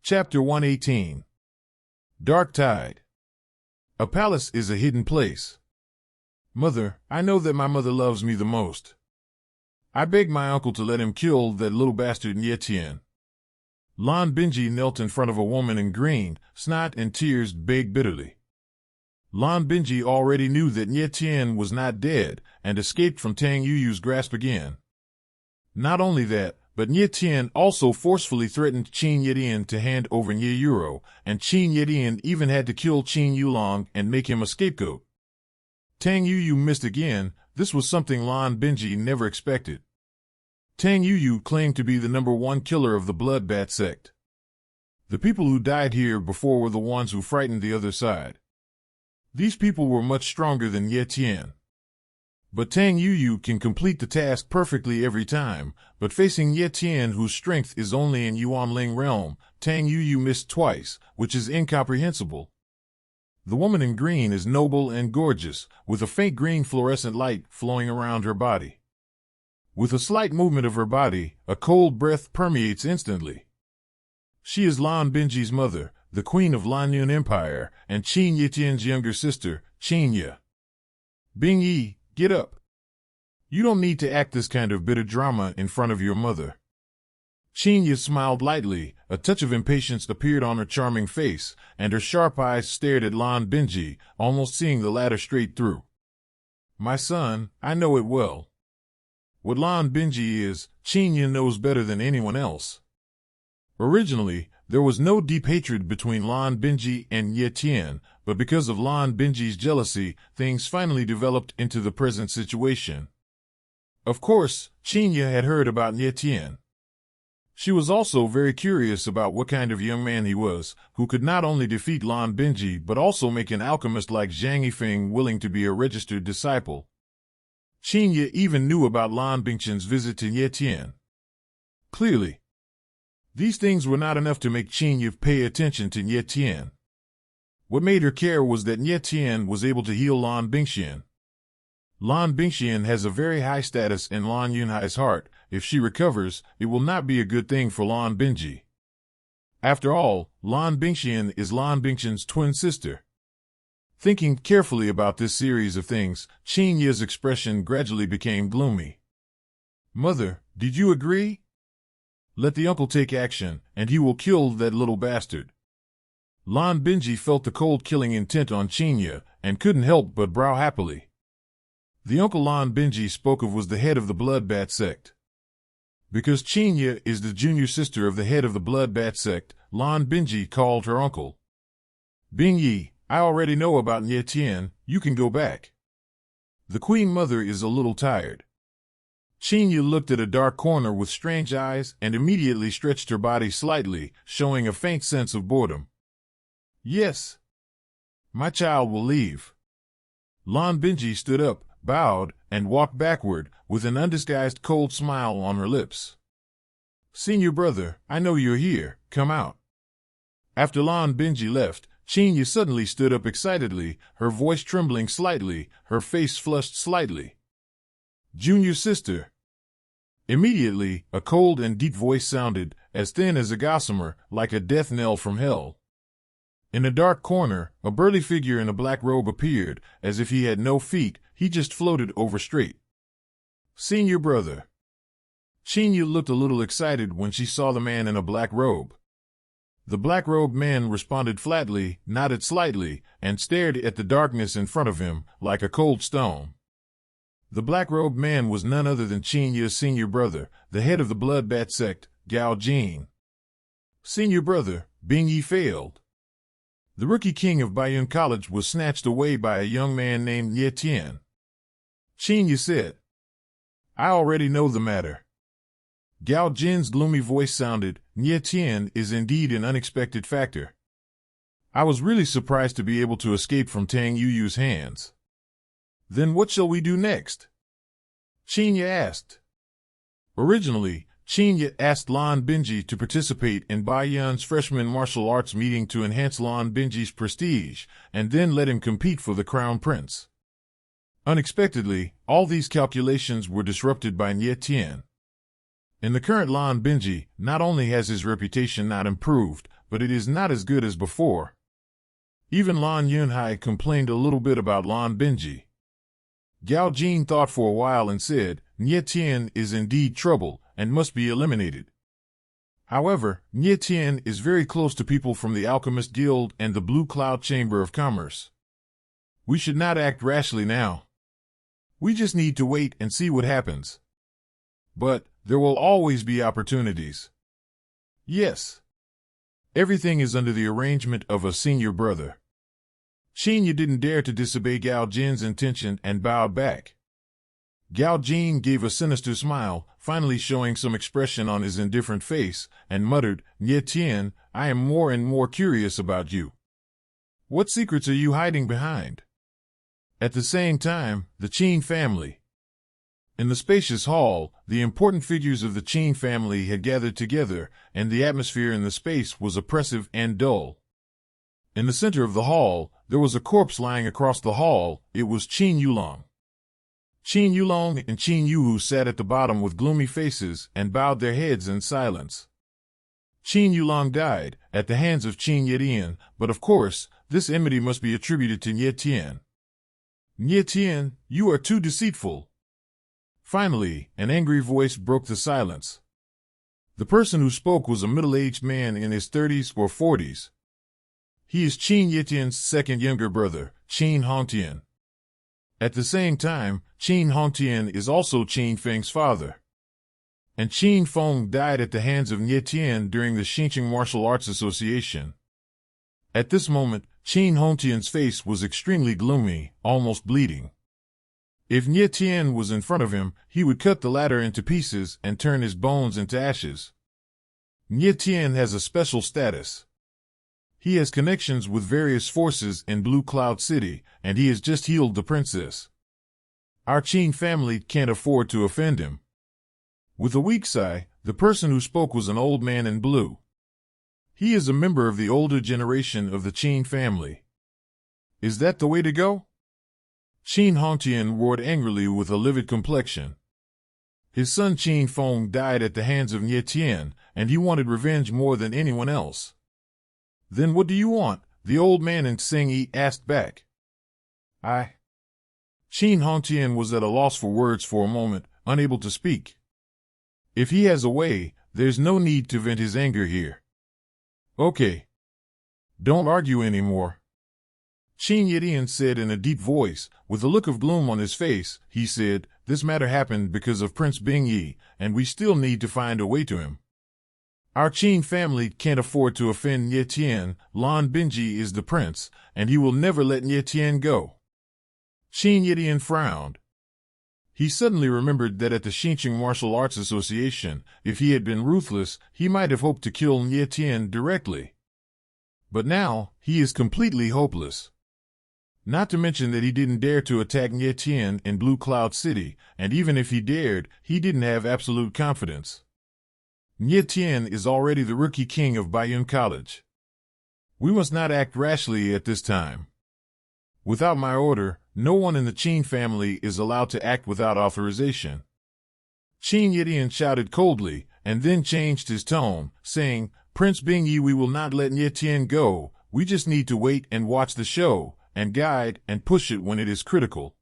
Chapter 118. Dark Tide. A palace is a hidden place. Mother, I know that my mother loves me the most. I begged my uncle to let him kill that little bastard Nye Tien. Lan Binji knelt in front of a woman in green, snot and tears begged bitterly. Lan Binji already knew that Nye Tien was not dead and escaped from Tang Yuyu's grasp again. Not only that, but Nye Tien also forcefully threatened Qin Yedian to hand over Nye Yuro, and Qin Yedian even had to kill Qin Yulong and make him a scapegoat. Tang Yuyu missed again. This was something Lan Binji never expected. Tang Yuyu claimed to be the #1 killer of the Bloodbat sect. The people who died here before were the ones who frightened the other side. These people were much stronger than Nye Tien. But Tang Yuyu can complete the task perfectly every time, but facing Nye Tien, whose strength is only in Yuanling realm, Tang Yuyu missed twice, which is incomprehensible. The woman in green is noble and gorgeous, with a faint green fluorescent light flowing around her body. With a slight movement of her body, a cold breath permeates instantly. She is Lan Binji's mother, the queen of Lanyun Empire, and Qin Yitian's younger sister, Qin Ye. Bing Yi, get up. You don't need to act this kind of bitter drama in front of your mother. Qin Ye smiled lightly, a touch of impatience appeared on her charming face, and her sharp eyes stared at Lan Binji, almost seeing the latter straight through. My son, I know it well. What Lan Binji is, Qin Ye knows better than anyone else. Originally, there was no deep hatred between Lan Binji and Nye Tien, but because of Lan Binji's jealousy, things finally developed into the present situation. Of course, Qin Ye had heard about Nye Tien. She was also very curious about what kind of young man he was, who could not only defeat Lan Binji but also make an alchemist like Zhang Yifeng willing to be a registered disciple. Qin Ye even knew about Lan Bingqian's visit to Nye Tien. Clearly, these things were not enough to make Qin Ye pay attention to Nye Tien. What made her care was that Nye Tien was able to heal Lan Bingqian. Lan Bingqian has a very high status in Lan Yunhai's heart. If she recovers, it will not be a good thing for Lan Binji. After all, Lan Bingqian is Lan Bingqian's twin sister. Thinking carefully about this series of things, Qin Ye's expression gradually became gloomy. Mother, did you agree? Let the uncle take action, and he will kill that little bastard. Lan Binji felt the cold killing intent on Qin Ye, and couldn't help but brow happily. The uncle Lan Binji spoke of was the head of the Bloodbat sect. Because Qin Ye is the junior sister of the head of the Bloodbat sect, Lan Binji called her uncle. Bing Yi, I already know about Nye Tien, you can go back. The queen mother is a little tired. Qin Ye looked at a dark corner with strange eyes and immediately stretched her body slightly, showing a faint sense of boredom. Yes. My child will leave. Lan Binji stood up, bowed, and walked backward, with an undisguised cold smile on her lips. Senior brother, I know you're here, come out. After Lan Binji left, Qin Ye suddenly stood up excitedly, her voice trembling slightly, her face flushed slightly. Junior sister. Immediately, a cold and deep voice sounded, as thin as a gossamer, like a death knell from hell. In a dark corner, a burly figure in a black robe appeared, as if he had no feet, he just floated over straight. Senior brother. Qin Ye looked a little excited when she saw the man in a black robe. The black-robed man responded flatly, nodded slightly, and stared at the darkness in front of him, like a cold stone. The black-robed man was none other than Qin Ye's senior brother, the head of the Bloodbat sect, Gao Jin. Senior brother, Bing Yi failed. The rookie king of Baiyun College was snatched away by a young man named Nye Tien. Qin Ye said, I already know the matter. Gao Jin's gloomy voice sounded, Nye Tien is indeed an unexpected factor. I was really surprised to be able to escape from Tang Yuyu's hands. Then what shall we do next? Qin Ye asked. Originally, Qin Ye asked Lan Binji to participate in Baiyun's freshman martial arts meeting to enhance Lan Binji's prestige, and then let him compete for the crown prince. Unexpectedly, all these calculations were disrupted by Nye Tien. In the current Lan Binji, not only has his reputation not improved, but it is not as good as before. Even Lan Yunhai complained a little bit about Lan Benji. Gao Jin thought for a while and said, Nie Tien is indeed trouble and must be eliminated. However, Nie Tien is very close to people from the Alchemist Guild and the Blue Cloud Chamber of Commerce. We should not act rashly now. We just need to wait and see what happens. But there will always be opportunities. Yes. Everything is under the arrangement of a senior brother. Qin Yi didn't dare to disobey Gao Jin's intention and bowed back. Gao Jin gave a sinister smile, finally showing some expression on his indifferent face, and muttered, Nie Tien, I am more and more curious about you. What secrets are you hiding behind? At the same time, the Qin family. In the spacious hall, the important figures of the Qin family had gathered together, and the atmosphere in the space was oppressive and dull. In the center of the hall, there was a corpse lying across the hall. It was Qin Yulong. Qin Yulong and Qin Yuhu sat at the bottom with gloomy faces and bowed their heads in silence. Qin Yulong died at the hands of Qin Yetian, but of course, this enmity must be attributed to Nie Tien. Nie Tien, you are too deceitful. Finally, an angry voice broke the silence. The person who spoke was a middle-aged man in his 30s or 40s. He is Qin Yetian's second younger brother, Qin Hongtian. At the same time, Qin Hongtian is also Qin Feng's father. And Qin Feng died at the hands of Nie Tien during the Xinqiang Martial Arts Association. At this moment, Qin Hongtian's face was extremely gloomy, almost bleeding. If Nie Tien was in front of him, he would cut the latter into pieces and turn his bones into ashes. Nie Tien has a special status. He has connections with various forces in Blue Cloud City, and he has just healed the princess. Our Qin family can't afford to offend him. With a weak sigh, the person who spoke was an old man in blue. He is a member of the older generation of the Qin family. Is that the way to go? Qin Hongtian roared angrily with a livid complexion. His son Qin Feng died at the hands of Nie Tien, and he wanted revenge more than anyone else. Then what do you want? The old man in Xing asked back. Qin Hongtian was at a loss for words for a moment, unable to speak. If he has a way, there's no need to vent his anger here. Okay. Don't argue anymore. Qin Yetian said in a deep voice, with a look of gloom on his face. He said, this matter happened because of Prince Bingyi, and we still need to find a way to him. Our Qin family can't afford to offend Nie Tien. Lan Benji is the prince, and he will never let Nie Tien go. Qin Yetian frowned. He suddenly remembered that at the Xinqiang Martial Arts Association, if he had been ruthless, he might have hoped to kill Nie Tien directly. But now, he is completely hopeless. Not to mention that he didn't dare to attack Nie Tien in Blue Cloud City, and even if he dared, he didn't have absolute confidence. Nie Tien is already the rookie king of Baiyun College. We must not act rashly at this time. Without my order, no one in the Qin family is allowed to act without authorization. Qin Yetian shouted coldly, and then changed his tone, saying, Prince Bingyi, we will not let Nie Tien go. We just need to wait and watch the show, and guide and push it when it is critical.